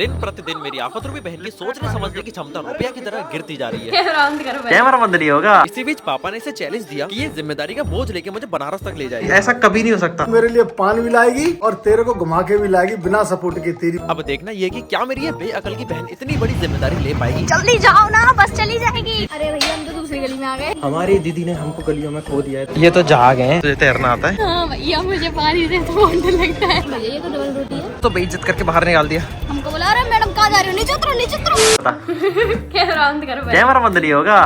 दिन प्रतिदिन मेरी आफत रूपी बहन की सोचने समझने की क्षमता रुपया की तरह गिरती जा रही है। कैमरा बंद नहीं होगा। इसी बीच पापा ने इसे चैलेंज दिया कि ये जिम्मेदारी का बोझ लेके मुझे बनारस तक ले जाएगी। ऐसा कभी नहीं हो सकता। मेरे लिए पान भी लाएगी और तेरे को घुमा के भी लाएगी बिना सपोर्ट के तेरी। अब देखना ये कि क्या मेरी ये बेअकल की बहन इतनी बड़ी जिम्मेदारी ले पाएगी। जल्दी जाओ ना, बस चली जाएगी। अरे भैया हम तो दूसरी गली में आ गए। हमारी दीदी ने हमको गलियों में खो दिया है। ये तो जहाग है, तुझे तैरना आता है? हाँ भैया मुझे पानी से तो बहुत डर लगता है। भैया ये तो डबल रोटी है। तो बेइज्जत करके बाहर निकाल दिया। हमको बोला अरे मैडम कहाँ जा रही हो, नीचे उतरो नीचे उतरो। कैमरा बंद करो। कैमरा बंद नहीं होगा।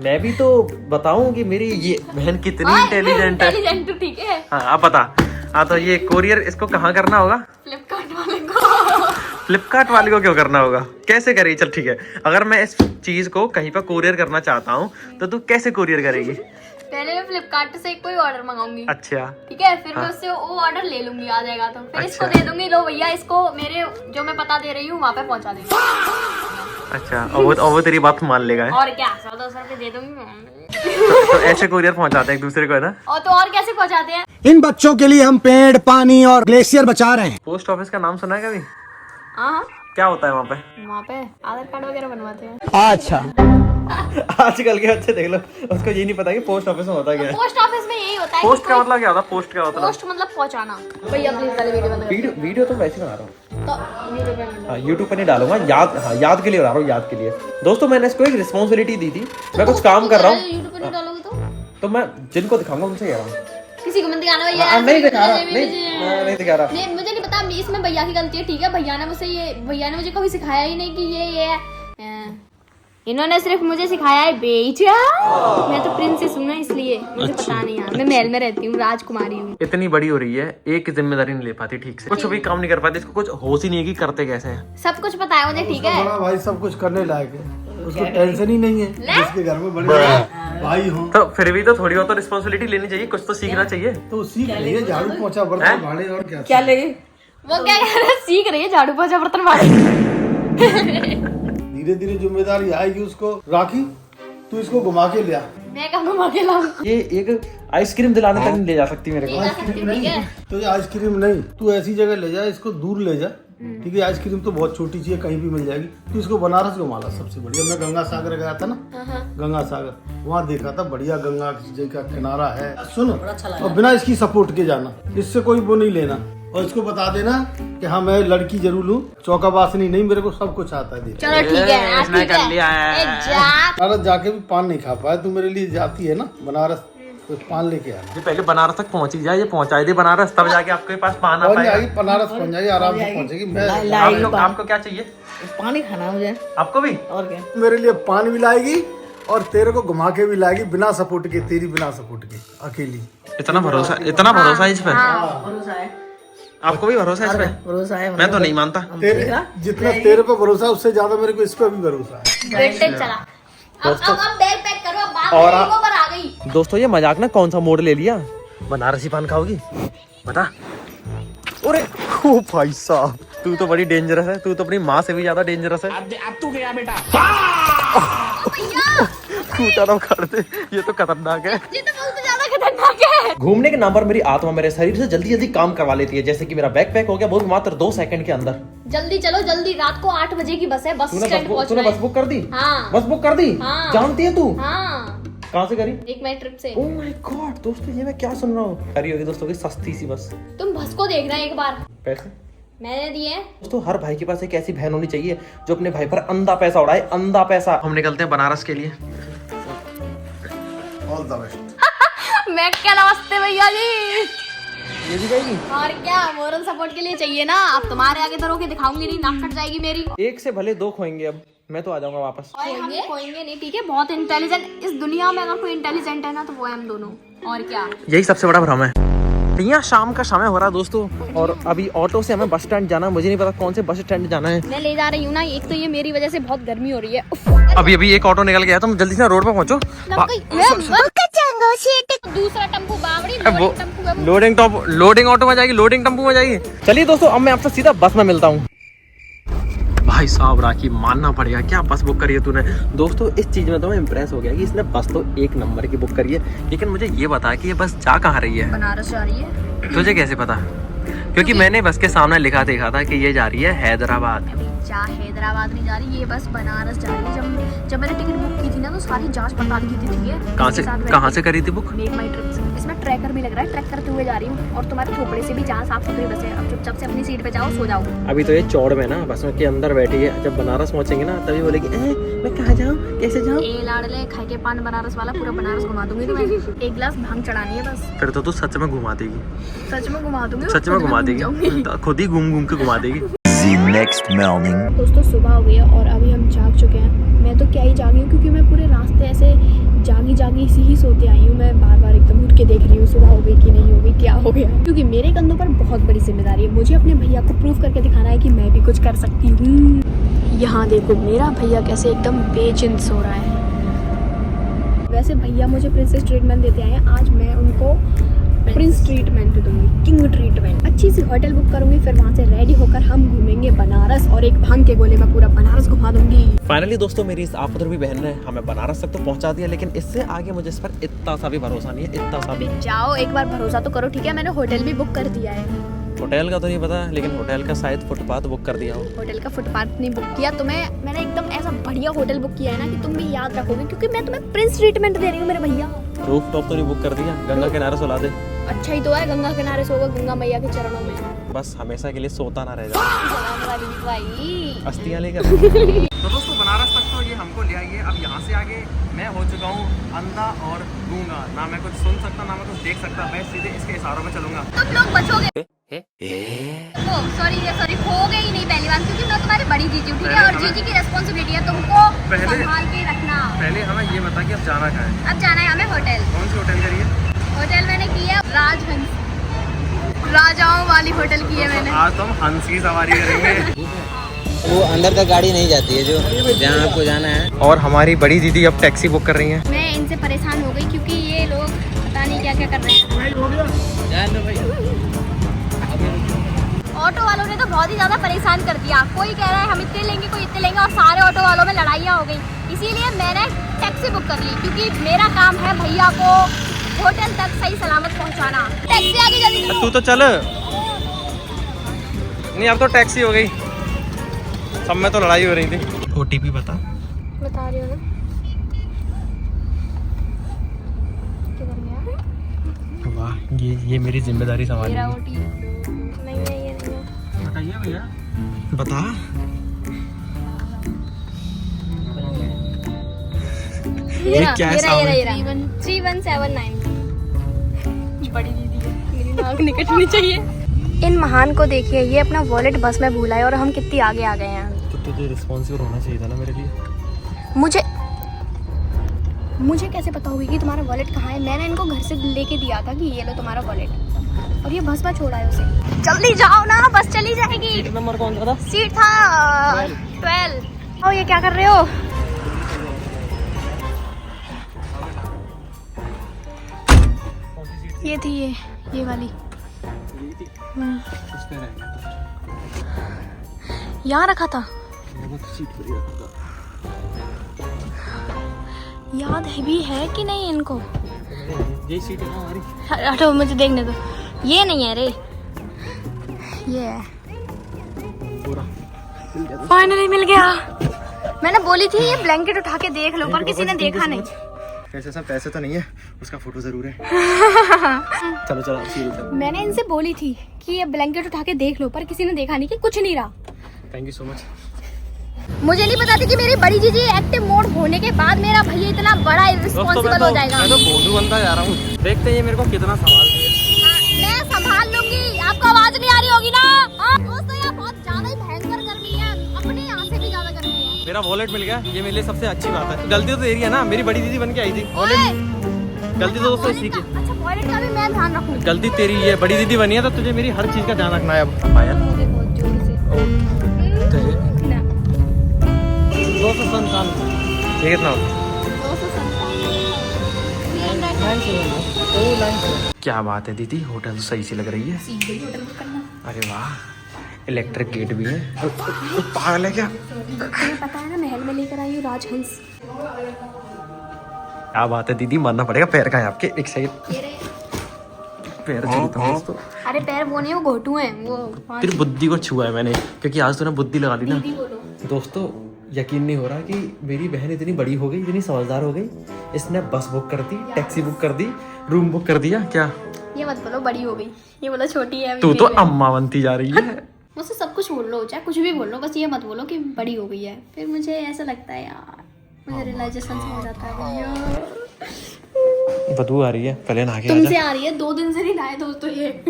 मैं भी तो बताऊं कि मेरी ये बहन कितनी इंटेलिजेंट है। इंटेलिजेंट तो ठीक है। हाँ आप बता। हाँ तो ये कोरियर इसको कहाँ करना होगा? फ्लिपकार्ट वाले को। फ्लिपकार्ट वाले को क्यों करना होगा? कैसे करेगी? चल ठीक है, अगर मैं इस चीज को कहीं पर कोरियर करना चाहता हूँ तो तू कैसे कोरियर करेगी? पहले मैं फ्लिपकार्ट से कोई ऑर्डर मंगाऊंगी। अच्छा ठीक है, फिर मैं उससे वो ऑर्डर ले लूंगी, आ जाएगा तो फिर इसको दे दूंगी। लो भैया इसको मेरे जो मैं पता दे रही हूँ वहाँ पे पहुँचा देंगे। अच्छा, और वो तेरी बात मान लेगा है? और क्या 100-200 रुपए दे दूंगी। तो ऐसे कोरियर पहुंचाते हैं एक दूसरे को, है ना? और तो और कैसे पहुँचाते हैं? इन बच्चों के लिए हम पेड़, पानी और ग्लेशियर बचा रहे हैं। पोस्ट ऑफिस का नाम सुना है कभी? हाँ क्या होता है वहाँ पे? वहाँ पे आधार कार्ड वगैरह बनवाते हैं। अच्छा आजकल के बच्चे देख लो, उसको ये नहीं पता कि पोस्ट ऑफिस में होता क्या है। पोस्ट ऑफिस में यही होता है। पोस्ट का मतलब क्या होता है? पोस्ट क्या होता है? पोस्ट मतलब पहुँचाना। भैया प्लीज वाली वीडियो बंद कर। वीडियो तो वैसे बना रहा हूँ, तो वीडियो बंद। हाँ यूट्यूब पे नहीं डालूंगा। याद के लिए बना रहा हूँ, याद के लिए। दोस्तों मैंने इसको एक रिस्पॉन्सिबिलिटी दी थी, मैं कुछ काम कर रहा हूँ यूट्यूब पर नहीं डालोगे तो मैं जिनको दिखाऊंगा उनसे कह रहा हूँ। किसी को मत दिखाना भैया। नहीं दिखा रहा, नहीं दिखा रहा। नहीं मुझे नहीं पता, इसमें भैया की गलती है। ठीक है, भैया ने मुझे कभी सिखाया ही नहीं कि ये है। इन्होंने सिर्फ मुझे सिखाया है बेचा। मैं तो प्रिंसेस हूँ ना, इसलिए मुझे पता नहीं है। मैं महल में रहती हूँ, राजकुमारी हूँ। इतनी बड़ी हो रही है, एक जिम्मेदारी नहीं ले पाती ठीक से, कुछ भी काम नहीं कर पाती। इसको कुछ होश ही नहीं है कि करते कैसे हैं। सब कुछ पता है मुझे। ठीक है बड़ा भाई सब कुछ करने लायक है, उसको टेंशन ही नहीं है। जिसके घर में बड़े भाई हो तो फिर भी तो थोड़ी बहुत तो रिस्पॉन्सिबिलिटी लेनी चाहिए, कुछ तो सीखना चाहिए। तो सीख रही है, झाड़ू पोछा बर्तन भाड़े और क्या लगे वो क्या कह रहा है? सीख रही है झाड़ू पोछा बर्तन मारना। धीरे धीरे जिम्मेदारी आएगी उसको। राखी तू इसको घुमा के लिया। मैं कहाँ घुमा के लाऊं? ये एक आइसक्रीम दिलाने तक नहीं ले जा सकती मेरे को। ठीक है तो ये आइसक्रीम नहीं, तू ऐसी जगह ले जा, इसको दूर ले जा। ठीक है, आइसक्रीम तो बहुत छोटी चीज है, कहीं भी मिल जाएगी। तू इसको बनारस घुमा ला, सबसे बढ़िया। मैं गंगा सागर गया था ना, गंगा सागर, वहाँ देखा था बढ़िया गंगा जी का किनारा है। सुन, और बिना इसकी सपोर्ट के जाना, इससे कोई वो नहीं लेना। और इसको बता देना कि हाँ मैं लड़की जरूर लूँ, चौकाबासनी नहीं, मेरे को सब कुछ आता है। चलो ठीक है, इसने ठीक कर है। लिया है। बनारस जाके भी पान नहीं खा पाया, तू मेरे लिए जाती है ना बनारस, तो पान लेके आना। ये पहले बनारस तक पहुंची जाए, ये पहुंचाई दे बनारस, तब जाके आपके पास पान आ पहुंच पाएगा। जाएगी, बनारस पहुंच जाएगी, आराम से पहुंचेगी। मैं आपको क्या चाहिए? पानी खाना मुझे। आपको भी? और क्या? मेरे लिए पान भी लाएगी और तेरे को घुमा के भी लाएगी बिना सपोर्ट के, तेरी बिना सपोर्ट के, अकेली। इतना भरोसा है इस पे? भरोसा है। आपको भी भरोसा है इस पे? भरोसा है। मैं तो नहीं मानता। जितना तेरे पे भरोसा है उससे ज्यादा मेरे को इस पे भी भरोसा है। वेटेज चला। अब बैग पैक करो, अब बात और मेरे ऊपर आ गई। दोस्तों ये मजाक ना कौन सा मोड़ ले लिया? बनारसी पान खाओगी? बता। अरे ओ भाई साहब, तू तो बड़ी डेंजरस है, तू तो अपनी माँ से भी ज्यादा डेंजरस है। अब तू गया बेटा। कूटा ना कर दे, ये तो खतरनाक है। ये तो बहुत ज्यादा खतरनाक है। घूमने के नाम पर मेरी आत्मा मेरे शरीर से जल्दी जल्दी काम करवा लेती है, जैसे कि मेरा बैग पैक हो गया, वो भी मात्र 2 सेकंड के अंदर। जल्दी चलो, जल्दी। रात को 8 बजे की बस है, बस तूने स्टैंड पहुंचना बस है। बुक कर दी? हाँ। बस बुक कर दी? हाँ। जानती है तू? हाँ, कहाँ से करी? एक मई ट्रिप से। ओह माय गॉड दोस्तों, ये मैं क्या सुन रहा हूँ? करी होगी दोस्तों की सस्ती सी बस। तुम बस को देखना एक बार, पैसे मैंने दिए। दोस्तों हर भाई के पास एक ऐसी बहन होनी चाहिए जो अपने भाई पर अंधा पैसा उड़ाए, अंधा पैसा। हम निकलते हैं बनारस के लिए। All the best. मैं क्या, नमस्ते भैया जी। ये भी जाएगी? और क्या, मोरल सपोर्ट के लिए चाहिए ना। अब तुम्हारे आगे तो रोके दिखाऊंगी नहीं, नाक कट जाएगी मेरी। एक से भले 2 खोएंगे, अब मैं तो आ जाऊंगा वापस। खोएंगे नहीं, ठीक है। बहुत इंटेलिजेंट इस दुनिया में अगर कोई इंटेलिजेंट है ना तो वो है हम दोनों। और क्या, यही सबसे बड़ा भ्रम है। यहाँ शाम का समय हो रहा है दोस्तों, और अभी ऑटो से हमें बस स्टैंड जाना है। मुझे नहीं पता कौन से बस स्टैंड जाना है। मैं ले जा रही हूँ ना। एक तो ये मेरी वजह से बहुत गर्मी हो रही है। अभी एक ऑटो निकल गया, तुम जल्दी से रोड पे पहुंचो। दूसरा टेम्पो बावड़ी, लोडिंग ऑटो में जाएगी, लोडिंग टेम्पो में जाएगी। चलिए दोस्तों, अब मैं आपसे सीधा बस में मिलता हूँ। भाई साहब राखी, मानना पड़ेगा, क्या बस बुक करी है तूने। दोस्तों इस चीज में तो मैं इम्प्रेस हो गया कि इसने बस तो 1 नंबर की बुक करी है। लेकिन मुझे ये बता कि ये बस जा कहाँ रही है? बनारस जा रही है। तुझे कैसे पता? क्योंकि मैंने बस के सामने लिखा देखा था कि ये जा रही है हैदराबाद। अभी जा हैदराबाद नहीं जा रही, ये बस बनारस जा रही है। जब मैंने टिकट बुक की थी ना तो सारी जांच पड़ताल की थी, ठीक है। कहाँ से करी थी बुक? मेक माई ट्रिप्स। इसमें ट्रैकर भी लग रहा है, ट्रैक करते हुए जा रही हूँ। और तुम्हारे थोपड़े से भी जहाँ साफ सुथरी बस है। अब चुपचाप से अपनी सीट पे जाओ, सो जाओ। अभी तो ये चौड़ में ना बस के अंदर बैठी है, जब बनारस पहुंचेंगे ना तभी बोलेगी मैं कहाँ जाऊँ, कैसे जाऊँ। ए लाडले खाए के पान बनारस वाला, पूरा बनारस घुमा दूंगी तुम्हें। एक गिलास भांग चढ़ानी है बस। फिर तो तू सच में घुमा देगी। सच में घुमा दूंगी, सच में घुमा देगी, खुद ही घूम घूम के घुमा देगी। दोस्तों सुबह हो गई है और अभी हम जाग चुके हैं। मैं तो क्या ही जागी हूँ, क्योंकि मैं पूरे रास्ते ऐसे जागी सी ही सोते आई हूँ। मैं बार बार एकदम उठ के देख रही हूँ सुबह हो गई कि नहीं हो गई, क्या हो गया। क्योंकि मेरे कंधों पर बहुत बड़ी जिम्मेदारी है। मुझे अपने भैया को प्रूव करके दिखाना है कि मैं भी कुछ कर सकती हूँ। यहाँ देखो मेरा भैया कैसे एकदम बेचिंत सो रहा है। वैसे भैया मुझे प्रिंसेस ट्रीटमेंट देते आए हैं, आज मैं उनको प्रिंस ट्रीटमेंट दूंगी, किंग ट्रीटमेंट। अच्छी सी होटल बुक करूंगी, फिर वहाँ से रेडी होकर हम घूमेंगे बनारस और एक भांग के गोले में पूरा बनारस घुमा दूंगी। फाइनली दोस्तों मेरी इस आपद्रवी बहन ने हमें बनारस तक तो पहुंचा दिया, लेकिन इससे आगे मुझे इस पर इतना सा भी भरोसा नहीं है, इतना सा भी। जाओ एक बार भरोसा तो करो, ठीक है। मैंने होटल भी बुक कर दिया है। होटल का तो नहीं पता, लेकिन होटल का शायद फुटपाथ बुक कर दिया हो। होटल का फुटपाथ नहीं बुक किया, मैंने एकदम ऐसा बढ़िया होटल बुक किया है ना कि तुम भी याद रखोगे, क्योंकि मैं तुम्हें प्रिंस ट्रीटमेंट दे रही हूँ मेरे भैया। रूफ टॉप तो नहीं बुक कर दिया, गंगा किनारे सुला दे। अच्छा ही तो है, गंगा किनारे सोगा, गंगा मैया के चरणों में। बस हमेशा के लिए सोता ना रह जाए, भाई अस्थियां लेकर। तो दोस्तों बनारस तक तो ये हमको ले आई है। अब यहाँ से आगे मैं हो चुका हूँ अंधा और गूंगा, ना मैं कुछ सुन सकता ना मैं कुछ देख सकता। मैं सीधे इसके इशारों में चलूंगा। तुम लोग बचोगे। सॉरी हो गई नहीं पहली बार, क्योंकि मैं तुम्हारी बड़ी जीजी हूँ, ठीक है। और जीजी की रिस्पॉन्सिबिलिटी है तुमको संभाल के रखना। पहले हमें ये बता कि अब जाना कहाँ है? अब जाना है हमें होटल। कौन सी होटल करी है? होटल मैंने की है राजहंस, राजाओं वाली होटल की है मैंने। आज तो हम हंस की सवारी करेंगे। वो अंदर तक गाड़ी नहीं जाती है जो जहाँ आपको जाना है। और हमारी बड़ी दीदी अब टैक्सी बुक कर रही हैं। मैं इनसे परेशान हो गई, क्योंकि ये लोग पता नहीं क्या क्या कर रहे हैं। ऑटो वालों ने तो बहुत ही ज़्यादा परेशान कर दिया। कोई कह रहा है हम इतने लेंगे, कोई इतने लेंगे, और सारे ऑटो वालों में लड़ाइयाँ हो गई। इसीलिए मैंने टैक्सी बुक कर ली, क्योंकि मेरा काम है भैया को होटल तक सही सलामत पहुंचाना। टैक्सी आ गई, जल्दी करो। तू तो चल। नहीं अब तो टैक्सी हो गई, सब में तो लड़ाई हो रही थी। OTP बता रही हूँ ना, किधर गया? वाह ये मेरी जिम्मेदारी संभाली। मेरा OTP नहीं है, ये नहीं है। बताइए भैया, बता। ये क्या है सामने? 3179। बड़ी दीदी है, मेरी नाक नहीं कटनी चाहिए। इन महान को देखिए, ये अपना वॉलेट बस में भूला है और हम कितनी आगे आ गए हैं। तो तुझे रिस्पॉन्सिबल होना चाहिए था ना मेरे लिए। मुझे कैसे पता होगी कि तुम्हारा वॉलेट कहाँ है? मैंने इनको घर से लेके दिया था कि ये लो तुम्हारा वॉलेट, और ये बस में छोड़ा है उसे। जल्दी जाओ ना, बस चली जाएगी। सीट नंबर कौन सा था? सीट था 12। ये क्या कर रहे हो? ये थी ये वाली। यहाँ रखा था, याद है भी है कि नहीं इनको? ये सीट है ना हमारी। हटो, मुझे देखने दो। ये नहीं है रे, ये है। फाइनली मिल गया। मैंने बोली थी ये ब्लैंकेट उठा के देख लो, पर किसी ने देखा नहीं। कैसे सब पैसे तो नहीं है, उसका फोटो जरूर है। चलो चलो। मैंने इनसे बोली थी कि ये ब्लैंकेट उठा के देख लो, पर किसी ने देखा नहीं कि कुछ नहीं रहा। Thank you so much. मुझे नहीं पता था कि मेरी बड़ी जीजी एक्टिव मोड होने के बाद मेरा भैया इतना बड़ा रिस्पॉन्सिबल हो जाएगा। मैं तो भोंदू बनता जा रहा हूँ। देखते हैं ये मेरे को कितना संभाल रही है। मैं संभाल लूंगी, आपको आवाज नहीं आ रही होगी ना? दोस्तों यहाँ बहुत ज्यादा ही भयंकर गर्मी है, अपने यहाँ से भी ज्यादा गर्मी है। मेरा वॉलेट मिल गया, ये मेरे लिए सबसे अच्छी बात है। गलती तो तेरी है ना, मेरी बड़ी दीदी बन के आई थी। गलती तो दोस्तों इसी की। अच्छा वॉलेट का भी मैं ध्यान रखूंगी। गलती तेरी है, बड़ी दीदी बनी है तो तुझे मेरी हर चीज का ध्यान रखना है। अब पायल मुझे बहुत जोर से 297। ये कितना होता? 297। क्या बात है दीदी, होटल तो सही सी लग रही है। होटल बुक करना। अरे वाह, इलेक्ट्रिक गेट भी है। पागल है क्या? तुम्हें पता है ना, महल में लेकर आई हूँ राजहंस। क्या बात है दीदी, मानना पड़ेगा। पैर का है आपके, एक साइड। पैर छूता हूँ दोस्तों। अरे पैर वो नहीं, वो घोटू हैं वो। तेरी बुद्धि को छुआ है मैंने, क्योंकि आज तूने बुद्धि लगा दी ना। दीदी बोलो। दोस्तों यकीन नहीं हो रहा कि मेरी बहन इतनी बड़ी हो गई, इतनी समझदार हो गई। इसने बस बुक कर दी, टैक्सी बुक कर दी, रूम बुक कर दिया। क्या ये मत बोलो बड़ी हो गई, ये बोलो छोटी है अभी तू तो मेरी बहन। अम्मा बनती जा रही है। मुझसे सब कुछ बोल लो, चाहे कुछ भी बोल लो, बस ये मत बोलो कि बड़ी हो गई है। फिर मुझे ऐसा लगता है यार, मुझे रियलाइजेशन हो जाता है भैया। बदबू आ रही है, पहले नहा के तुमसे आ रही है, 2 दिन से नहीं नहाए दोस्तों ये।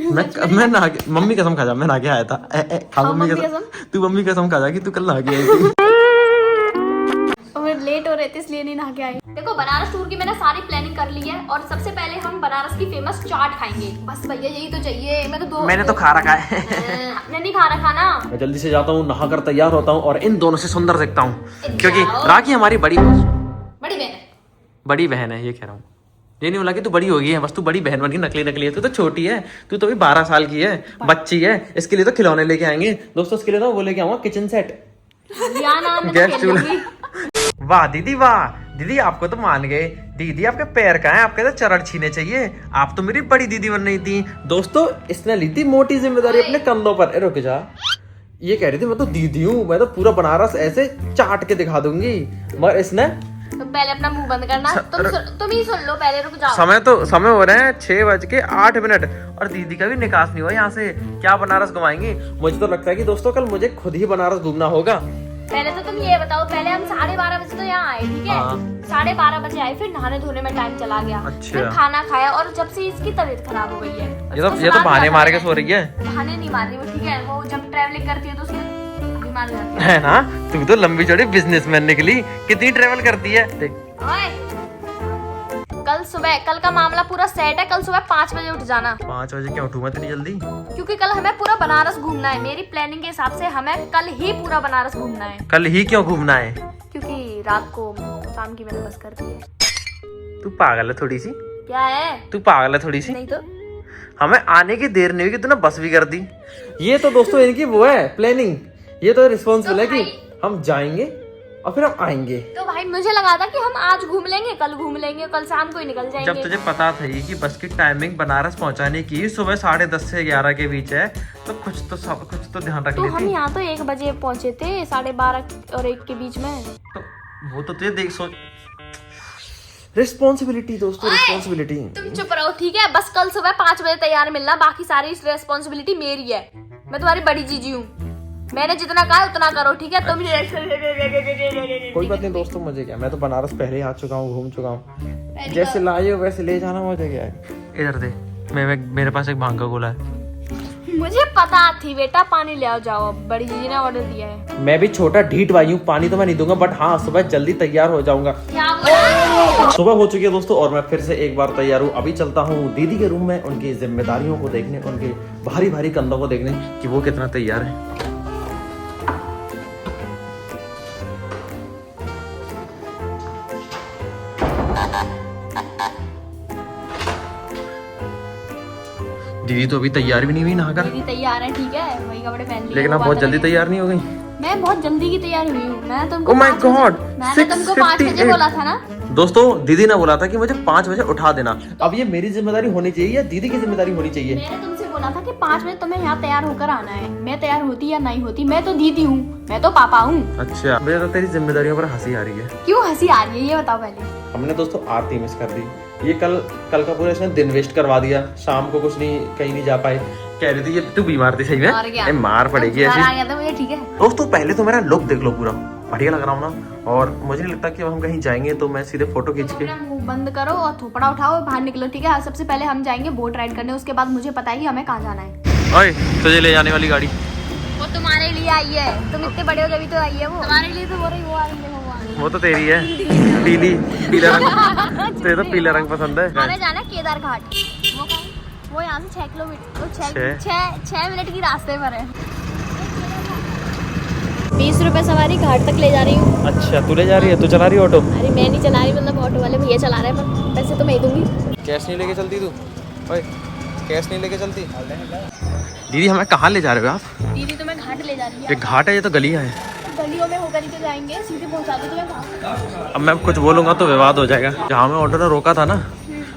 मैं नहा के, मम्मी कसम खा जा, मैं नहा के आया था। खा हाँ, मम्मी मम्मी कसम, तू मम्मी कसम खा जा कि तू कल नहा के आई थी। और लेट हो रहे थे इसलिए नहीं नहा के आई। देखो बनारस टूर की मैंने सारी प्लानिंग कर ली है और सबसे पहले हम बनारस की फेमस चाट खाएंगे। बस भैया यही तो चाहिए। मैंने तो खा रखा है। आपने नहीं खा रखा ना। मैं जल्दी से जाता हूँ, नहा कर तैयार होता हूँ और इन दोनों से सुंदर दिखता हूँ, क्योंकि जाओ। राखी हमारी बड़ी बहन है। बड़ी बहन है। ये कह रहा हूँ, ये नहीं बोला कि तू बड़ी हो गई है, बस तू बड़ी बहन बन गई, नकली नकली है। तू तो छोटी है, तू तो अभी 12 साल की है, बच्ची है। इसके लिए तो खिलौने लेके आएंगे दोस्तों। इसके लिए ना वो लेके आऊंगा किचन सेट, गैस चूल्हा। वाह दीदी वाह, दीदी आपको तो मान गए। दीदी आपके पैर कहाँ हैं, आपके तो चरण छीने चाहिए। आप तो मेरी बड़ी दीदी बन रही थी। दोस्तों इसने ली थी मोटी जिम्मेदारी अपने कंधों पर। रुक जा, ये कह रही थी मैं तो दीदी हूँ, मैं तो पूरा बनारस ऐसे चाट के दिखा दूंगी, मगर इसने तो पहले अपना मुंह बंद करना। तुम ही सुन लो पहले, रुक जाओ। समय हो रहे हैं 6:08 और दीदी का भी निकास नहीं हुआ यहाँ से। क्या बनारस घुमाएंगी? मुझे तो लगता है कि दोस्तों कल मुझे खुद ही बनारस घूमना होगा। पहले तो तुम ये बताओ, पहले हम 12:30 बजे तो यहाँ आए, ठीक है? 12:30 बजे आए, फिर नहाने धोने में टाइम चला गया। अच्छा। फिर खाना खाया और जब से इसकी तबीयत खराब हो गई है। ये तो बहाने मार के सो रही है। बहाने नहीं मार रही वो, ठीक है? वो जब ट्रैवलिंग करती है तो उसमें बीमार हो जाती है ना? तू तो लंबी चौड़ी बिजनेसमैन निकली, कितनी ट्रेवल करती है। देख है। कल का मामला पूरा सेट है। कल सुबह 5 बजे उठ जाना। 5 बजे क्यों उठूं मैं इतनी जल्दी? क्योंकि कल हमें पूरा बनारस घूमना है। मेरी प्लानिंग के हिसाब से हमें कल ही पूरा बनारस घूमना है। कल ही क्यों घूमना है? क्योंकि रात को शाम की मैंने बस कर दी है। तू पागल है थोड़ी सी। क्या है? तू पागल है थोड़ी सी। नहीं तो हमें आने की देर नहीं हुई कि तूने बस भी कर दी। ये तो दोस्तों इनकी वो है प्लानिंग। ये तो रिस्पॉन्सिबल है कि हम जाएंगे और फिर हम आएंगे। तो भाई मुझे लगा था कि हम आज घूम लेंगे, कल घूम लेंगे, कल शाम को ही निकल जाएंगे। जब तुझे पता था कि बस की टाइमिंग बनारस पहुंचाने की सुबह 10:30 से 11 के बीच है, तो कुछ तो ध्यान रख तो लेती। हम यहाँ तो 1 बजे पहुंचे थे, 12:30 और 1 के बीच में। तो वो तो तुझे देख सोच। रिस्पॉन्सिबिलिटी दोस्तों, रिस्पॉन्सिबिलिटी। तुम चुप रहो, ठीक है? बस कल सुबह 5 बजे तैयार मिलना, बाकी सारी रिस्पॉन्सिबिलिटी मेरी है। मैं तुम्हारी बड़ी जीजी हूँ। मैंने जितना कहा उतना करो, ठीक है? तुम कोई बात नहीं दोस्तों, मुझे क्या, मैं तो बनारस पहले ही आ चुका हूँ, घूम चुका हूँ। जैसे लाए हो वैसे ले जाना, मुझे क्या है। इधर दे, मेरे पास एक भांग का गोला है। मुझे पता थी बेटा, पानी ले आओ जाओ। बड़ी जीजी ने ऑर्डर दिया है। मैं भी छोटा ढीठ भाई हूँ, पानी तो मैं नहीं दूंगा, बट हाँ सुबह जल्दी तैयार हो जाऊंगा। क्या बोला? सुबह हो चुकी है दोस्तों और मैं फिर से एक बार तैयार हूँ। अभी चलता हूँ दीदी के रूम में, उनकी जिम्मेदारियों को देखने, उनके भारी भारी कंधों को देखने कि वो कितना तैयार है। दीदी तो अभी तैयार भी नहीं हुई नहाकर। दीदी तैयार है, ठीक है? वही कपड़े पहन लिए। लेकिन आप बहुत जल्दी तैयार नहीं हो गई। मैं बहुत जल्दी की तैयार हुई हूँ। मैंने तुमको Oh my 5 बजे God, मैंने तुमको 5 बजे 6:58 बोला था ना। दोस्तों दीदी ने बोला था कि मुझे 5 बजे उठा देना। अब ये मेरी जिम्मेदारी होनी चाहिए या दीदी की जिम्मेदारी होनी चाहिए? मैंने तुमसे बोला था कि 5 बजे तुम्हें यहाँ तैयार होकर आना है। मैं तैयार होती या नहीं होती, मैं तो दीदी हूँ, मैं तो पापा हूँ। अच्छा, मुझे तो तेरी जिम्मेदारियों पर हंसी आ रही है। क्यों हंसी आ रही है ये बताओ पहले। हमने दोस्तों आरती मिस कर दी। ये कल का पूरा इसने दिन वेस्ट करवा दिया। शाम को कुछ नहीं, कहीं नहीं जा पाए। कह रही थी ये तू बीमार थी सही में। और क्या? मार पड़ेगी बुखार ऐसी। आ गया था मुझे, ठीक है? दोस्तों पहले तो मेरा लुक देख लो, पूरा बढ़िया लग रहा हूँ ना। और मुझे नहीं लगता कि अब हम कहीं जाएंगे तो मैं सीधे फोटो खींच के। अपना मुंह बंद करो और थोपड़ा उठाओ, बाहर निकलो, ठीक है? सबसे पहले हम जाएंगे बोट राइड करने, उसके बाद मुझे पता है कि हमें कहाँ जाना है। ओए तुझे ले जाने वाली गाड़ी वो तुम्हारे लिए आई है। तुम इतने बड़े हो जब तो आई है वो। तुम्हारे लिए तो बोल रही, वो आई है भगवान। वो तो तेरी है, पीला रंग। तुझे तो पीला रंग पसंद है। हमें जाना है केदार घाट। वो कहाँ है? वो यहाँ से 6 किलोमीटर, वो 6 मिनट की रास्ते पर है। 20 रुपए सवारी घाट तक ले जा रही हूँ। अच्छा तू ले जा रही है, तू चला रही है ऑटो? अरे मैं नहीं चला रही, मतलब ऑटो वाले भैया चला रहे हैं, पर पैसे तो मैं ही दूंगी। कैश नहीं लेके चलती तू? ओए कैश नहीं लेके चलती? दीदी हमें कहाँ ले जा रहे हो आप? दीदी तुम्हें घाट ले जा रही है। ये घाट है, ये तो गलियाँ है। गलियों में होकर ही तो जाएंगे, सीधे पहुंचा दो तुम्हें वहाँ। अब मैं कुछ बोलूंगा तो विवाद हो जाएगा। जहाँ मैं ऑटो ने रोका था ना,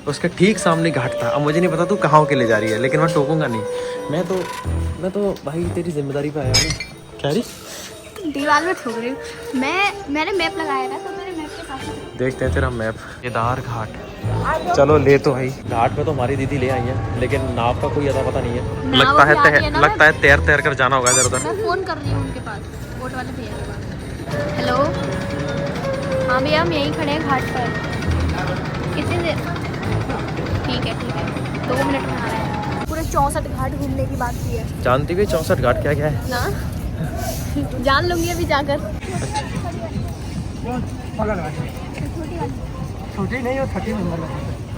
उसके ठीक सामने घाट था। अब मुझे नहीं पता तू कहाँ के ले जा रही है, लेकिन मैं टोकूंगा नहीं। मैं तो भाई तेरी जिम्मेदारी पे आया हूँ। क्या रही दीवार में ठोक रही हूँ। मैंने मैप लगाया था, तो मेरे मैप के साथ देखते हैं तेरा मैप। केदार घाट, चलो ले तो भाई। घाट पे तो हमारी दीदी ले आई है, लेकिन नाव का कोई अता पता नहीं है। नाव लगता अभी आ रही है है ना, लगता है तैर तैर कर जाना होगा इधर उधर। मैं फोन कर रही हूँ उनके पास, बोट वाले भैया के पास। हेलो, हाँ भैया हम यहीं खड़े हैं घाट पर। कितनी देर? ठीक है 2 मिनट में आ रहे हैं। पूरे 64 घाट घूमने की बात की है जानती भी 64 घाट क्या क्या है ना। जान लूंगी अभी जाकर।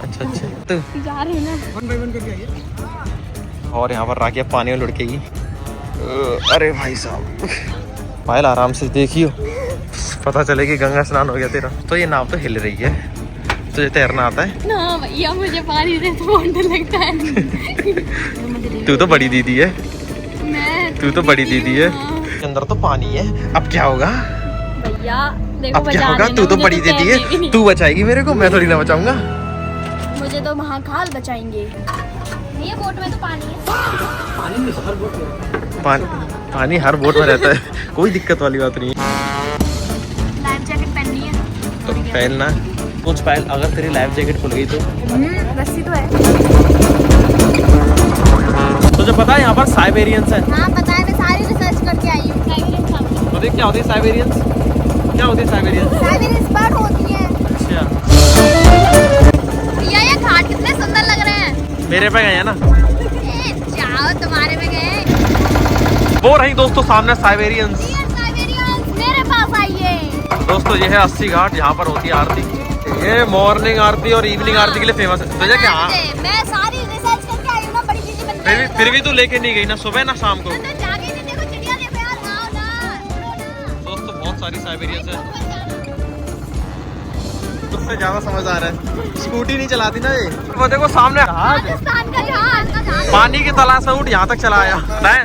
अच्छा तो जा रही ना। और यहाँ पर राखी पानी में लुढ़केगी। अरे भाई साहब, पायल आराम से देखियो, पता चले कि गंगा स्नान हो गया तेरा। तो ये नाव तो हिल रही है। तुझे तैरना आता है? ना भैया मुझे पानी से तो डर लगता है। तू तो बड़ी दीदी है, मैं तू तो बड़ी दीदी है। अंदर तो पानी है, अब क्या होगा? भैया देखो, अब क्या बचा होगा? देना, तू तो मुझे बड़ी दीदी तैरनी भी है, नहीं। तू बचाएगी मेरे को, मैं थोड़ी ना बचाऊंगा। मुझे तो महाकाल बचाएंगे। ये बोट में तो पानी है। पानी हर बोट में रहता है, कोई दिक्कत वाली बात नहीं है। लाइफ जैकेट पहननी है तो पहनना कुछ पायल, अगर तेरी लाइफ जैकेट खुल गई तो रस्सी तो है। तुझे पता है यहाँ पर साइबेरियंस है? हाँ पता है, मैं सारी रिसर्च करके आई हूँ। तो क्या होती है साइबेरियंस? क्या होती है साइबेरियंस? साइबेरियन बर्ड होती है। अच्छा, भैया ये घाट कितने सुंदर लग रहे हैं। मेरे पे गए हैं ना। जाओ, तुम्हारे में गए। वो रही दोस्तों सामने साइबेरियंस। साइबेरियन मेरे पास आइए। दोस्तों ये है 80 घाट, यहाँ पर होती है आरती। ये मॉर्निंग आरती और इवनिंग आरती के लिए फेमस है। तुझे क्या? मैं सारी रिसर्च करके आई हूँ ना, बड़ी चीजें बन फिर भी तू लेके नहीं गई ना सुबह ना शाम को। जाके देखो चिड़िया देखो यार, आओ ना। दोस्तों बहुत सारी साइबेरियंस है। तुझसे ज्यादा समझदार है, स्कूटी नहीं चलाती ना ये। वो देखो सामने राजस्थान का जहाज। पानी की तलाश से उठ यहाँ तक चला आया।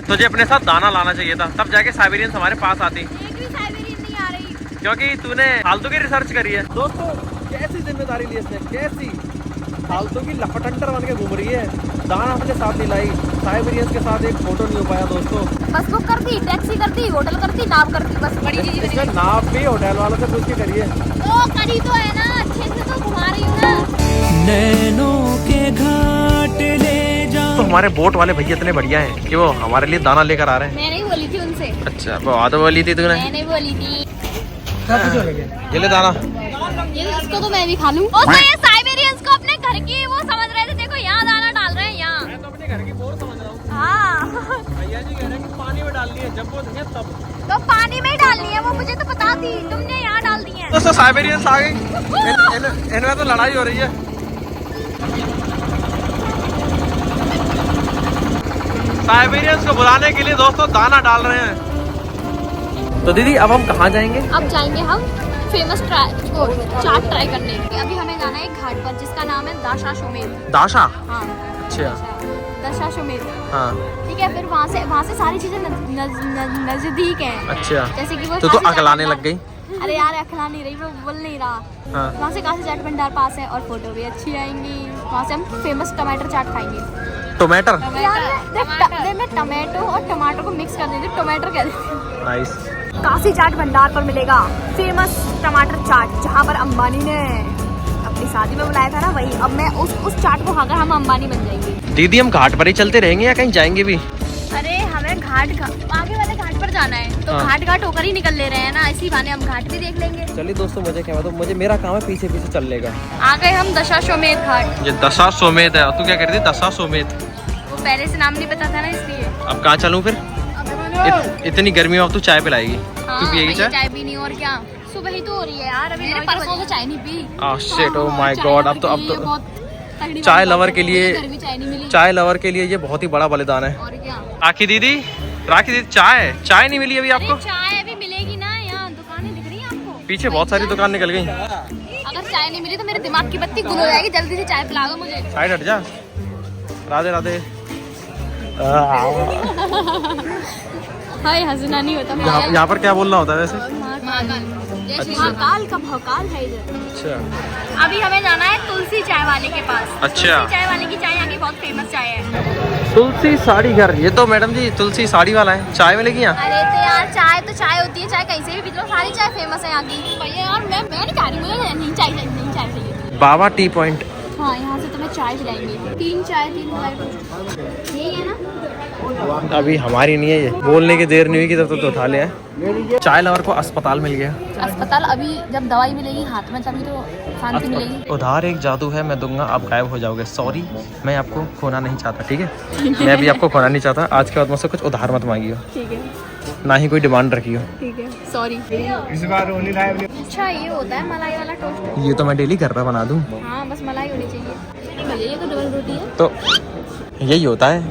तुझे अपने साथ दाना लाना चाहिए था, तब जाके साइबेरियंस हमारे पास आती। एक भी साइबेरियन नहीं आ रही। क्योंकि तूने फालतू की रिसर्च करी है। दोस्तों कैसी जिम्मेदारी ली इसने, कैसी फालतू की लपटंटर बन के घूम रही है। दाना अपने साथ नहीं लाई, साइबेरियंस के साथ एक फोटो नहीं हो पाया। दोस्तों बस बुक करती, टैक्सी करती, होटल करती, नाव करती, बस बड़ी चीज इसमें नाव भी होटल वालों से पूछ के करिए। तो करी तो है ना, अच्छे से तो घुमा रही हूँ ना। तो हमारे बोट वाले भैया इतने बढ़िया हैं कि वो हमारे लिए दाना लेकर आ रहे हैं। मैंने ही बोली थी उनसे। अच्छा बात बोली थी तूने? मैंने बोली थी। ये ले दाना। ये इसको तो मैं भी खा लूं। और तो ये साइबेरियंस को अपने घर की वो समझ रहे थे। देखो यहाँ दाना डाल रहे हैं, यहाँ। मैं तो अपने घर की बोर समझ रहा हूँ। हाँ भैया जी कह रहे हैं कि पानी में डालनी है, जब वो देखे तब। तो पानी में ही डालनी है, वो मुझे तो पता थी, तुमने यहाँ डाल दी है। दोस्तों साइबेरियंस आ गई, इनमें तो लड़ाई हो रही है। साइबेरियंस को बुलाने के लिए दोस्तों दाना डाल रहे हैं। तो दीदी अब हम कहाँ जाएंगे? अब जाएंगे हम फेमस चाट ट्राई करने। अभी हमें जाना है एक घाट पर जिसका नाम है दशाश्वमेध। दाशा? हाँ अच्छा दशाश्वमेध। हाँ ठीक है, फिर वहाँ से सारी चीजें नजदीक हैं। अच्छा, जैसे कि वो तो काशी अकलाने चाट लग गई। अरे यार अखला नहीं रही, वो बोल नहीं रहा। हाँ। वहाँ से काशी चाट भंडार पास है और फोटो भी अच्छी आएंगी। वहाँ से हम फेमस टमाटर चाट खाएंगे। टमाटर? यार मैं टमाटो और टमाटर को मिक्स कर देती हूँ, टमाटर कह देती हूँ। नाइस। काशी चाट भंडार पर मिलेगा फेमस टमाटर चाट, जहाँ पर अंबानी ने अपनी शादी में बुलाया था ना, वही। अब मैं उस चाट को खाकर हम अंबानी बन जाएंगे। दीदी हम घाट पर ही चलते रहेंगे या कहीं जाएंगे भी? अरे हमें आगे वाले घाट पर जाना है, तो हाँ। घाट होकर ही निकल ले रहे हैं ना, इसी बहाने हम घाट भी देख लेंगे। चलिए दोस्तों मुझे क्या बताओ, मुझे मेरा काम है पीछे पीछे चलने का। आ गए हम दशाश्वमेध घाट। ये दशाश्वमेध है, तू क्या कहती थी? दशाश्वमेध? वो पहले से नाम नहीं पता था ना, इसलिए। अब कहाँ चलूँ फिर? इतनी गर्मी में अब तू चाय पिलाएगी? हाँ, तू पिएगी चाय? चाय पीनी और क्या, सुबह ही तो हो रही है यार, अभी मेरे परसों तो चाय नहीं P. Shit, oh my God. अब तो चाय लवर के लिए चाय नहीं मिली। चाय लवर के लिए ये बहुत ही बड़ा बलिदान है। और क्या, राखी दीदी चाय नहीं मिली अभी आपको? चाय अभी मिलेगी ना, यहाँ दुकानें दिख रही है आपको? पीछे बहुत सारी दुकान निकल गई। अगर चाय नहीं मिली तो मेरे दिमाग की बत्ती गुल हो जाएगी। जल्दी से चाय पिला दो मुझे। साइड हट जा। राधे राधे। हाय हंसना नहीं होता। यहाँ पर क्या बोलना होता है वैसे? महाकाल का भौकाल है इधर। अच्छा अभी हमें जाना है तुलसी चाय वाले के पास। अच्छा। तुलसी चाय वाले की चाय यहाँ की बहुत फेमस चाय है। तुलसी साड़ी घर, ये तो मैडम जी तुलसी साड़ी वाला है, चाय मिलेगी यहाँ? अरे तो यार चाय तो चाय होती है, चाय कहीं से भी पी लो, सारी चाय फेमस है यहाँ की। भैया यार मैं नहीं चाह रही, मुझे नहीं चाय चाहिए, नहीं चाय चाहिए। बाबा टी पॉइंट। हाँ यहाँ से तुम्हें चाय पिलाएंगे, 3 चाय 3 मलाई टोस्ट, यही है ना? अभी हमारी नहीं है ये, बोलने की देर नहीं हुई कि तब तो उठा लिया। चाय लवर को अस्पताल मिल गया। अस्पताल अभी जब दवाई मिलेगी हाथ में तभी तो शांति मिलेगी। उधार एक जादू है, मैं दूंगा, आप गायब हो जाओगे। सॉरी, मैं आपको खोना नहीं चाहता, ठीक है? मैं भी आपको खोना नहीं चाहता। आज के बाद मुझसे कुछ उधार मत मांगियो, ठीक है? ना ही कोई डिमांड रखियो। ठीक है, सॉरी। इस बार होने लायक अच्छा ये होता है मलाई वाला टोस्ट? ये तो मैं डेली घर पे बना दूँ। हाँ बस मलाई होनी चाहिए। भैया ये तो डबल रोटी है। तो यही होता है।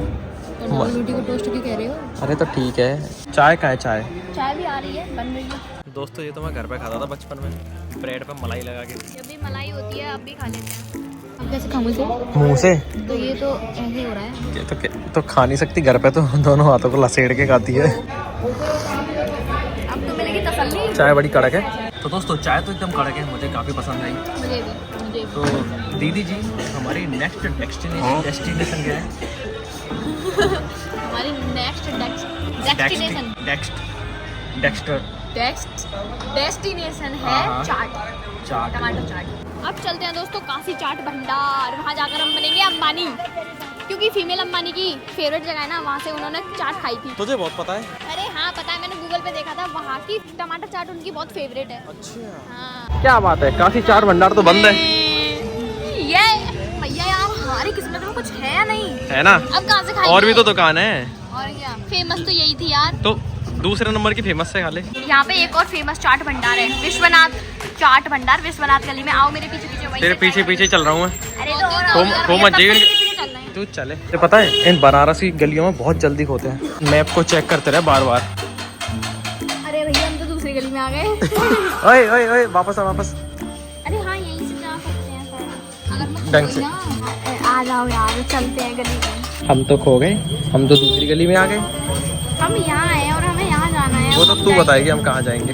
डबल रोटी को टोस्ट क्यों कह रहे हो? अरे तो ठीक है, चाय का है चाय। चाय भी आ रही है, बन रही है। दोस्तों ये तो मैं घर पे खाता था बचपन में, ब्रेड पे मलाई लगा के। जब भी मलाई होती है आप भी खा लेते हैं। अब कैसे खाऊं इसे? मुंह से? तो ये तो ऐसे हो रहा है। तो खा नहीं सकती, घर पे तो दोनों हाथों को लसेड़ के खाती है। अब तो मिलेगी तसल्ली। चाय बड़ी कड़क है। तो दोस्तों चाय तो एकदम कड़क है, मुझे काफ़ी पसंद आई। मुझे भी। तो दीदी जी हमारी नेक्स्ट डेस्टिनेशन क्या है? हमारी नेक्स्ट डेस्टिनेशन डेस्टिनेशन है हाँ। चाट, टमाटर चाट। अब चलते हैं दोस्तों काशी चाट भंडार, वहाँ जाकर हम बनेंगे अंबानी, क्योंकि फीमेल अंबानी की फेवरेट जगह है ना, वहाँ से उन्होंने चाट खाई थी। तुझे बहुत पता है? अरे हाँ पता है, मैंने गूगल पे देखा था, वहाँ की टमाटर चाट उनकी बहुत फेवरेट है। अच्छा, हाँ। क्या बात है, काशी चाट भंडार तो बंद है। ये भैया यार हमारी किस्मत में कुछ है या नहीं? है ना? अब कहाँ से खाएंगे? और भी तो दुकान है। और क्या, फेमस तो यही थी यार। तो दूसरे नंबर की फेमस से खा ले। यहाँ पे एक और फेमस चाट भंडार है, विश्वनाथ चाट भंडार, विश्वनाथ गली में। आओ मेरे पीछे पीछे। वहीं तेरे से पीछे खाएंगे। पीछे चल रहा हूँ मैं। अरे तो और खो मत जाइए। चल रहे हैं। तू चले। तो पता है इन बनारस की गलियों में बहुत जल्दी खोते हैं, मैप को चेक करते रहे बार बार। अरे भैया हम तो दूसरी गली में आ गए। ओए ओए ओए, वापस आ वापस। अरे हाँ यहीं से जा सकते हैं शायद। अगर मैं ढंग से। आ जाओ यार, चलते हैं गली में। हम तो खो गए, हम तो दूसरी गली में आ गए। हम यहाँ आए और हमें यहाँ जाना है। वो तो तू बताएगी हम कहाँ जाएंगे,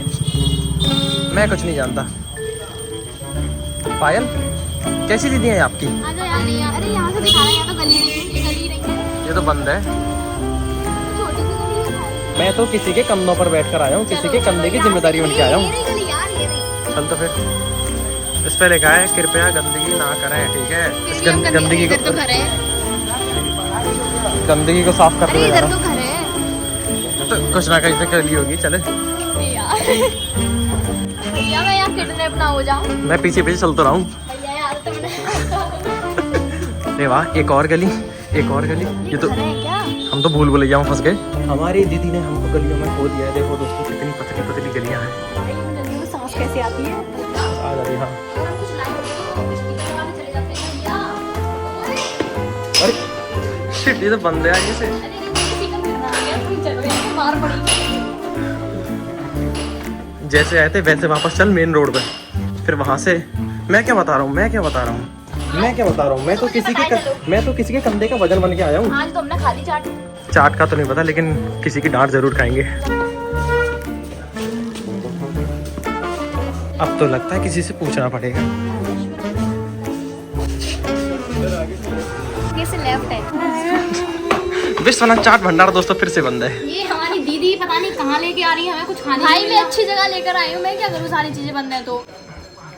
मैं कुछ नहीं जानता। पायल कैसी दीदी है आपकी? आ जाओ यार, नहीं यार। अरे यहाँ से दिखा रहा है, यहाँ तो गली नहीं है, ये गली नहीं है, ये तो बंद है। छोटी सी गली है। मैं तो किसी के कंधों पर बैठकर आया हूँ, किसी के कंधे की जिम्मेदारी बन के आया हूँ। ये रही गली यार, ये रही। चल तो फिर। इस पे लिखा है कृपया गंदगी ना करें, ठीक है? इस फिर भी हम गंदगी इधर तो को घर है। गंदगी को साफ करते अरे हुए इधर जाना। तो घर है तो कुछ ना कहीं से कर ली होगी। चले यार। भैया मैं यहाँ किडनैप ना हो जाऊँ। मैं पीछे पीछे चलता रहा हूँ। भैया यार तुमने अरे वाह, एक और गली, एक और गली। ये तो घर है क्या? हम तो भूल भुलैया में फंस गए। हमारी दीदी ने हमको गलियों में खो दिया है। देखो दोस्तों कितनी पतली पतली गलियां हैं। भाई, इन गलियों में सांस कैसे आती है? आ जाती। हाँ और हम कुछ लाइन में चले जाते हैं भैया। अरे शिट, ये तो बंद है आगे से। अरे ये किसी का घर आ गया, तुम चल रहे हो, मार पड़ी। जैसे आए थे वैसे वापस चल मेन रोड पे, फिर वहां से। मैं क्या बता रहा हूँ, मैं क्या बता रहा हूँ, मैं तो किसी के कंधे का वजन बन के आया हूँ। आज तो हमने खा ली चाट। चाट का तो नहीं पता, लेकिन किसी की डांट जरूर खाएंगे। अब तो लगता है किसी से पूछना पड़ेगा। ये से लेफ्ट है। विश्वनाथ चाट भंडार दोस्तों फिर से बंद है। ये हमारी दीदी पता नहीं कहाँ लेके आ रही है, हमें कुछ खाने। भाई मैं अच्छी जगह लेकर आई हूँ, मैं क्या करूँ, सारी चीजें बंद है तो।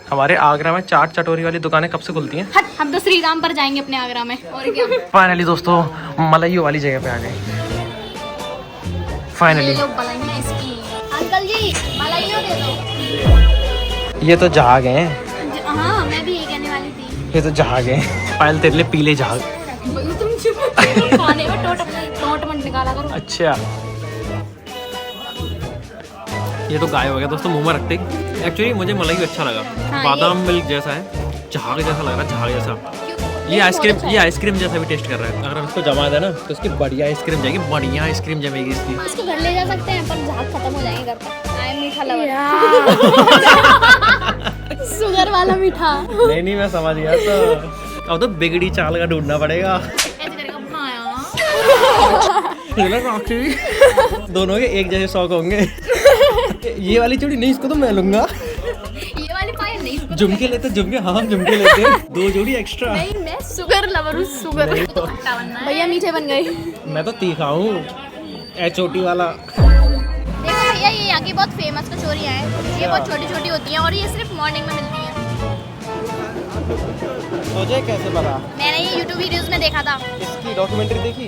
हमारे आगरा में चाट चटोरी वाली दुकानें कब से खुलती हैं? हट, हम तो श्री राम पर जाएंगे अपने आगरा में, और क्या। फाइनली दोस्तों मलाइयों वाली जगह पे आ गए। फाइनली। ये लो मलाई इसकी। अंकल जी मलाई दे दो। ये तो जहाग हैं। हाँ मैं भी यही कहने वाली थी। ये तो जहाग हैं। पायल तेरे लिए पीले जहाग। तुम चुप। खाने में टोट मत निकाला करो। अच्छा, ये तो गायब हो गया दोस्तों मुंह में रखते ही। एक्चुअली मुझे मलाई अच्छा लगा, हाँ, बादाम मिल्क जैसा है, जहाग जैसा लग रहा है, जहाग जैसा। ये आइसक्रीम जैसा भी टेस्ट कर रहा है। अगर हम इसको जमा दें ना तो इसकी बढ़िया आइसक्रीम जाएगी, बढ़िया आइसक्रीम जमेगी इसकी। इसको घर ले जा सकते हैं, पर जहाज खत्म हो जाएंगे घर पर। आई मीठा लवर। शुगर वाला मीठा। नहीं मैं समझ गया। तो अब तो बिगड़ी चाल का ढूंढना पड़ेगा। ऐसे करके खाया। राखी दोनों के एक जैसे शौक होंगे। ये वाली चूड़ी नहीं, इसको तो मैं लूंगा। ये वाली पायल नहीं, इसको झुमके लेते झुमके, हाँ हम झुमके लेते हैं, 2 जोड़ी एक्स्ट्रा। नहीं, मैं शुगर लवर हूँ, शुगर। भैया मीठे बन गए। मैं तो तीखा हूँ, चोटी वाला। देखो भैया, ये यहाँ की बहुत फेमस कचौरियाँ हैं। ये बहुत छोटी छोटी होती हैं और ये सिर्फ मॉर्निंग में मिलती हैं। तुझे कैसे पता? मैंने ये यूट्यूब वीडियोस में देखा था। इसकी डॉक्यूमेंट्री देखी?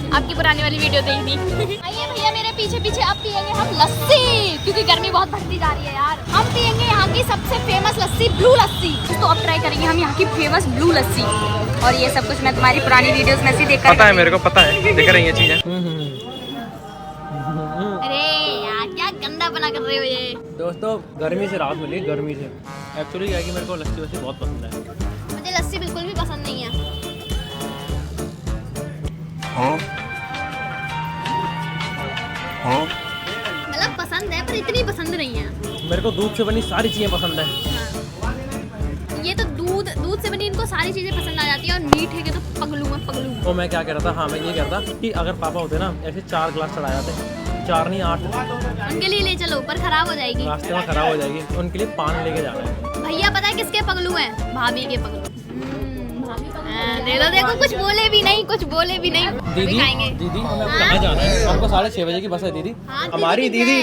आपकी पुरानी वाली वीडियो देखी थी। आइए भैया मेरे पीछे पीछे, अब पियेंगे हम लस्सी, क्योंकि गर्मी बहुत बढ़ती जा रही है यार। हम पियेंगे यहाँ की सबसे फेमस लस्सी, ब्लू लस्सी। तो अब ट्राई करेंगे हम यहाँ की फेमस ब्लू लस्सी। और ये सब कुछ मैं तुम्हारी पुरानी वीडियोस में से देख कर पता है मेरे को, पता है, दिख रही है चीजें। अरे यार क्या गंदा बना कर रहे हो ये। दोस्तों गर्मी से राहत मिली, गर्मी से। एक्चुअली क्या है कि मेरे को लस्सी वस्सी बहुत पसंद है। मुझे लस्सी बिल्कुल भी पसंद नहीं है। मतलब पसंद है पर इतनी पसंद नहीं है। मेरे को दूध से बनी सारी चीजें पसंद है। ये तो दूध से बनी इनको सारी चीजें पसंद आ जाती है, और मीठे के तो पगलू में पगलू। तो मैं क्या कह रहा था, हाँ मैं ये कह रहा था कि अगर पापा होते ना ऐसे 4 ग्लास चढ़ा जाते, 4 नहीं 8। उनके लिए ले चलो, पर खराब हो जाएगी। रास्ते में खराब हो जाएगी, उनके लिए पान लेके जाना है। भैया पता है किसके पगलू हैं? भाभी के पगलू। देखो कुछ बोले भी नहीं, कुछ बोले भी नहीं। दीदी खाएंगे। दीदी हमें अब कहाँ जाना है? हमको 6:30 बजे की बस है दीदी। हाँ, हमारी दीदी दीदी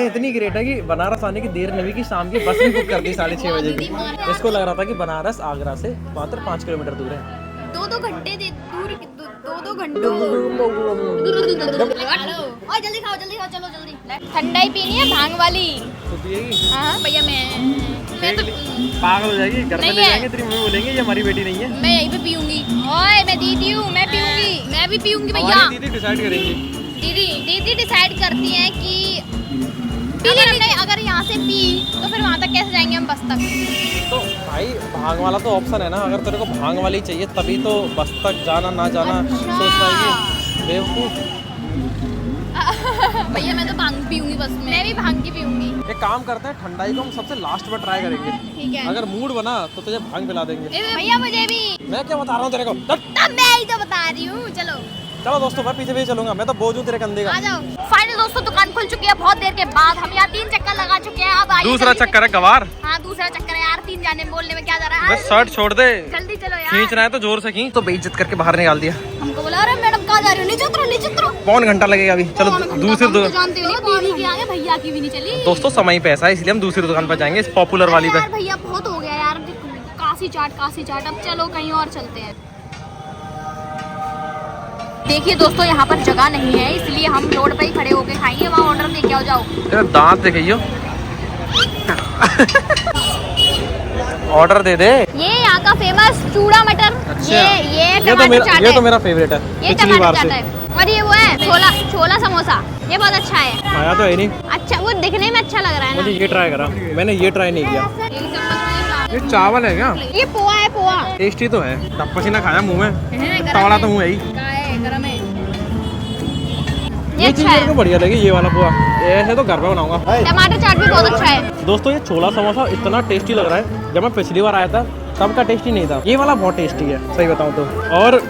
इतनी ग्रेट है कि बनारस आने की देर नहीं हुई कि शाम की बस भी बुक कर दी 6:30 बजे की। इसको लग रहा था कि बनारस आगरा से मात्र 5 किलोमीटर दूर है। 2 घंटे दूर, 2 घंटों। और जल्दी खाओ, चलो जल्दी। ठंडा ही पीनी है, भांग वाली। तो पिएगी? हाँ भैया मैं तो पागल हो जाएगी, घर में नहीं ले है। जाएंगे, तेरी मम्मी बोलेंगे ये हमारी बेटी नहीं है। मैं यहीं पे पीऊंगी। ओए मैं दीदी हूँ, मैं पीऊंगी, मैं भी पीऊंगी भैया। हमारी दीदी डिसाइड करेंगी। दीदी डिसाइड करती हैं कि अगर यहाँ से पी तो फिर वहाँ तक कैसे जाएंगे हम, बस तक। तो भाई भांग वाला तो ऑप्शन है ना, अगर तेरे को भांग वाली चाहिए तभी तो बस तक जाना ना जाना अच्छा। सोच पाएगी, बेवकूफ। भैया मैं तो भांग पीऊंगी बस में। मैं भी भांग की पीऊंगी। एक काम करते हैं, ठंडाई को हम सबसे लास्ट में ट्राई करेंगे। ठीक है। अगर मूड बना तो तुझे भांग पिला देंगे। भैया मुझे भी। मैं क्या बता रहा हूँ तेरे को, तब मैं ही तो बता रही हूँ। चलो दोस्तों, मैं पीछे चलूंगा, मैं तो बोझ हूँ तेरे कंधे का। आ जाओ। फाइनल दोस्तों, दुकान खुल चुकी है बहुत देर के बाद। हम यहाँ 3 चक्कर लगा चुके हैं। अब आइए दूसरा जल्दी से। चक्कर है गवार। हाँ दूसरा चक्कर है यार, 3 जाने में बोलने में क्या जा रहा है। बस शर्ट छोड़ दे, जल्दी चलो यार। खींचना है तो जोर से खींच। तो बेइज्जत करके बाहर निकाल दिया। हमको बोला अरे मैडम कहाँ जा रही हो, नीचे उतरो। पौन घंटा लगेगा अभी। चलो दूसरी दुकान। जानते हो दीदी के आगे भैया की भी नहीं चली। दोस्तों समय पे ऐसा है, इसलिए हम दूसरी दुकान पर जाएंगे, इस पॉपुलर वाली पे। यार भैया बहुत हो गया यार, काशी चाट। अब चलो कहीं और चलते हैं। देखिए दोस्तों, यहाँ पर जगह नहीं है, इसलिए हम रोड पे ही खड़े होके खाएंगे। वहाँ ऑर्डर दे के जाओ। दांत दिखाइयो। ऑर्डर दे दे। ये यहाँ का फेमस चूड़ा मटर। अच्छा। ये तो टमाटर चाट ये तो है। मेरा फेवरेट है, ये पिछली टमाटर बार चाट से। है। और ये वो है छोला समोसा। ये बहुत अच्छा है। आया तो है नहीं, अच्छा वो दिखने में अच्छा लग रहा है ना। मुझे ये ट्राई करा, मैंने ये ट्राई नहीं किया। एक चम्मच मुझे ये चावल है क्या? ये पोहा है, पोहा। टेस्टी तो है, तब पसीना खाया मुंह में, गरम तवड़ा है। तो मुंह है ही। गरम है। ये चीज अच्छा मेरे को है। बढ़िया लगी, ये वाला पोहा। ऐसे तो घर पे बनाऊंगा। टमाटर चाट भी बहुत अच्छा है। दोस्तों ये छोला समोसा इतना टेस्टी लग रहा है, जब मैं पिछली बार आया था तब का टेस्टी नहीं था। ये वाला बहुत टेस्टी है, सही बताऊं तो। और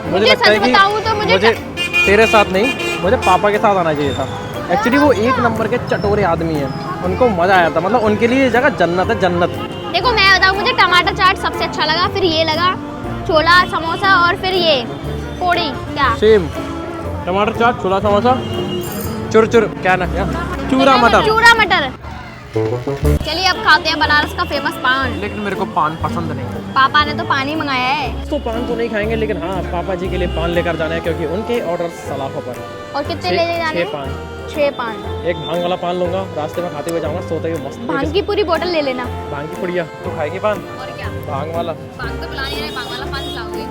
मुझे लगता है सच बताऊं तो कि मुझे तेरे साथ नहीं, मुझे पापा के साथ आना चाहिए था। एक्चुअली वो 1 नंबर के चटोरे आदमी हैं, उनको मजा आया था। मतलब उनके लिए ये जगह जन्नत है, जन्नत। देखो मैं बताऊं, मुझे टमाटर चाट सबसे अच्छा लगा, फिर ये लगा छोला समोसा, और फिर ये पोड़ी। क्या सेम टमाटर चाट, छोला समोसा, चुर क्या ना क्या, चूरा मटर। चूड़ा मटर। चलिए अब खाते हैं बनारस का फेमस पान। लेकिन मेरे को पान पसंद नहीं। पापा ने तो पानी मंगाया है। तो पान तो नहीं खाएंगे, लेकिन हाँ पापा जी के लिए पान लेकर जाना है, क्योंकि उनके ऑर्डर सलाखों पर। और कितने ले जाने 6 पान। 6 पान। एक भांग वाला पान लूंगा, रास्ते में खाते हुए जाऊंगा, सोते हुए मस्त। भांग की पूरी बोतल ले लेना। भांग की पुड़िया तो खाएगी पान? और क्या, भांग वाला। भांग तो पिला नहीं रहे, भांग वाला पान पिलाओगे।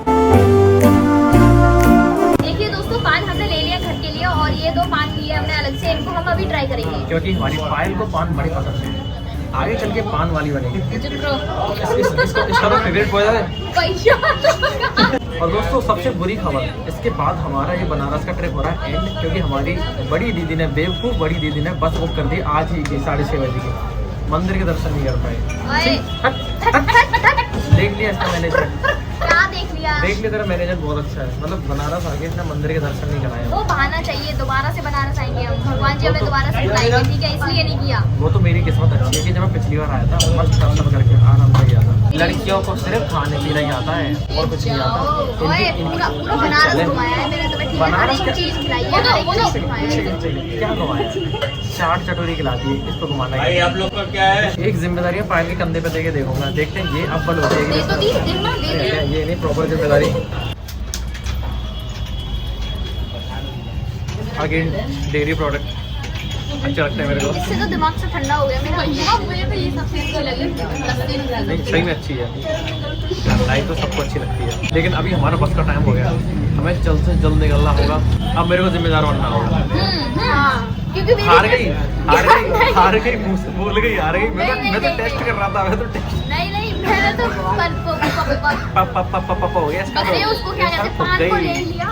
देखिए दोस्तों, पान हमने ले लिया घर के लिए, और ये 2 पान लिए हमने अलग से, इनको हम अभी ट्राई करेंगे। क्योंकि हमारी पायल को पान बड़ी पसंद है, आगे चल के पान वाली बनेगी। इसका तो फेवरेट हो जाए। और दोस्तों सबसे बुरी खबर, इसके बाद हमारा ये बनारस का ट्रिप हो रहा है एंड, क्योंकि हमारी बड़ी दीदी ने, बेवकूफ़ बड़ी दीदी ने बस बुक कर दी आज ही की 6:30 बजे की। मंदिर के दर्शन नहीं कर पाए। देख लिया इसका मैंने। क्या देख लिया। देख लिया, तेरा मैनेजर बहुत अच्छा है। मतलब बनारस आके इसने मंदिर के दर्शन नहीं कराए। वो बहाना चाहिए, दोबारा से बनारस आएंगे हम, भगवान जी हमें दोबारा से बुलाएंगे, ठीक है, इसलिए नहीं किया। वो तो मेरी किस्मत अच्छी है कि जब मैं पिछली बार आया था मस्त दर्शन करके आराम से गया था। लड़कियों को सिर्फ खाने पीने ही आता है और कुछ नहीं आता। ओए, पूरा पूरा बनारस घुमाया है मैंने तुम्हें, ठीक है, हर एक चीज खिलाई है, हर एक चीज सिखाया है। क्या घुमाया? चाट चटोरी खिलाती है, इसको घुमाना है। आप लोग का क्या है? एक जिम्मेदारी है पायल के कंधे पे देके देखूंगा, देखते हैं ये अव्वल हो जाएगी। दे तो दी, देखना, दे दी। ये नहीं प्रॉपर जिम्मेदारी। अगेन डेयरी प्रोडक्ट अच्छा लगता है मेरे को। इससे तो दिमाग से ठंडा हो गया मेरा। हाँ, मुझे तो ये सबसे अच्छी लगी। नहीं सही में अच्छी है, लाइफ तो सबको अच्छी लगती है। लेकिन अभी हमारा बस का टाइम हो गया, हमें जल्द से जल्द निकलना होगा। अब मेरे को जिम्मेदार बनना होगा। हाँ, क्योंकि मेरी हार गई मुंह से बोल गई, हार गई। मैं तो टेस्ट कर रहा था, मैं तो टेस्ट नहीं मैंने तो पापा हो गया इसका। अरे उसको क्या कहते हैं, पान को ले लिया।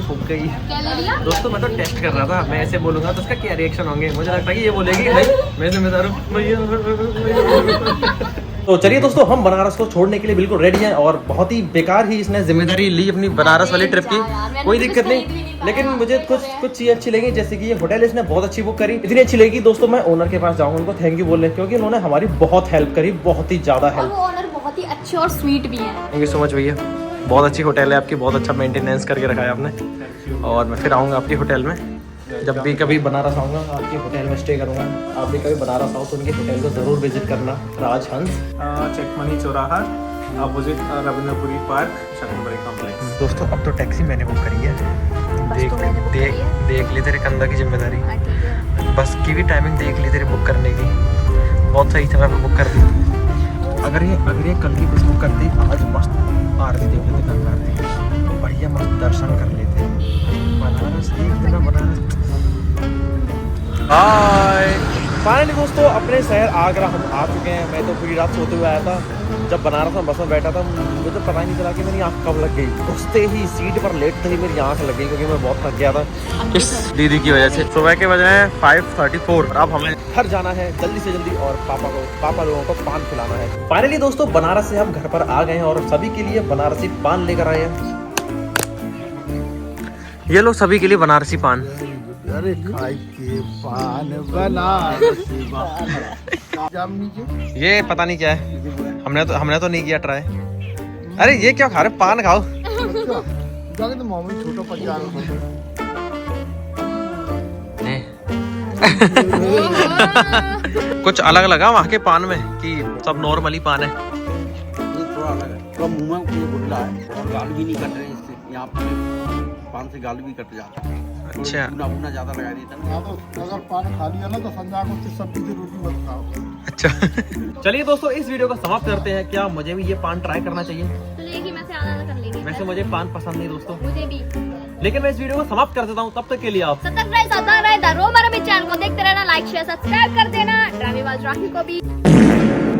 फूक गई। क्या ले लिया? दोस्तों मैं तो टेस्ट कर रहा था, मैं ऐसे बोलूंगा तो उसका क्या रिएक्शन होंगे। मुझे लगता है कि ये बोलेगी नहीं मैं जिम्मेदार हूँ। तो चलिए दोस्तों, हम बनारस को छोड़ने के लिए बिल्कुल रेडी हैं और बहुत ही बेकार ही इसने जिम्मेदारी ली अपनी बनारस वाली ट्रिप की। कोई दिक्कत नहीं, लेकिन मुझे कुछ चीज़ें अच्छी लगी, जैसे कि ये होटल इसने बहुत अच्छी बुक करी। इतनी अच्छी लगी दोस्तों, मैं ओनर के पास जाऊंगा, उनको थैंक यू बोलने, क्योंकि उन्होंने हमारी बहुत हेल्प करी, बहुत ही ज़्यादा और हेल्प। वो ओनर बहुत ही अच्छे और स्वीट भी हैं। थैंक यू सो मच भैया, बहुत अच्छी होटल है आपकी, बहुत अच्छा मेंटेनेंस करके रखा है आपने। और मैं फिर आऊँगा आपकी होटल में, जब भी कभी बनारस आऊँगा आपके होटल में स्टे करूँगा। आप भी कभी बनारस आओ तो उनके होटल को ज़रूर विजिट करना, राजहंस चेकमनी चौराहा opposite Ravindrapuri park Shakambhari complex. दोस्तों अब तो टैक्सी मैंने बुक करी है, देख ली तेरे कंधा की जिम्मेदारी। बस की भी टाइमिंग देख ली तेरी बुक करने की, बहुत सही समय पे बुक कर दी। अगर ये कल की बस बुक करती, आज मस्त आरती देख लेते, गंगा आरती बढ़िया मस्त दर्शन कर लेते। बनारस देख लेना, बनारस। हाय फाइनली दोस्तों, अपने शहर आगरा हम आ चुके हैं। मैं तो पूरी रात सोते हुए आया था, जब बनारस में बस में बैठा था मुझे तो पता ही नहीं चला कि मेरी आँख कब लग गई। घुसते ही सीट पर लेटते ही मेरी आँख लग गई, क्योंकि मैं बहुत थक गया था इस दीदी की वजह से। सुबह के बजे हैं 5:34। अब हमें घर जाना है जल्दी से जल्दी और पापा लोगों को पान खिलाना है। फाइनली दोस्तों, बनारस से हम घर पर आ गए हैं और सभी के लिए बनारसी पान लेकर आए हैं। ये लो सभी के लिए बनारसी पान। अरे खाई के पान बनारसी ये पता नहीं क्या है, हमने तो नहीं किया ट्राई। अरे ये क्या खा रहे, पान खाओ। जाके तो मामूली छोटा पचास कुछ अलग लगा वहाँ के पान में कि सब नॉर्मली पान है? ये थोड़ा अलग है, थोड़ा मुंह में ये गुल्ला है और गाल भी नहीं कट रहे इससे। यहाँ पे पान से गाल भी कट जाता है। अच्छा भुना ज्यादा लगा देता है। अगर पान खा लिया ना तो संध्या को सब्जी से रोटी मत खाओ। अच्छा चलिए दोस्तों, इस वीडियो को समाप्त करते हैं। क्या मुझे भी ये पान ट्राई करना चाहिए? तो लेगी मैं से आधा कर लेंगे। वैसे मुझे पान पसंद नहीं दोस्तों, मुझे भी। लेकिन मैं इस वीडियो को समाप्त कर देता हूँ। तब तक के लिए आप सतर्क रहे, सावधान रहे, रोमारा भी चैनल को देखते रहना, लाइक शेयर सब्सक्राइब कर देना, ड्रामेबाज राखी को भी।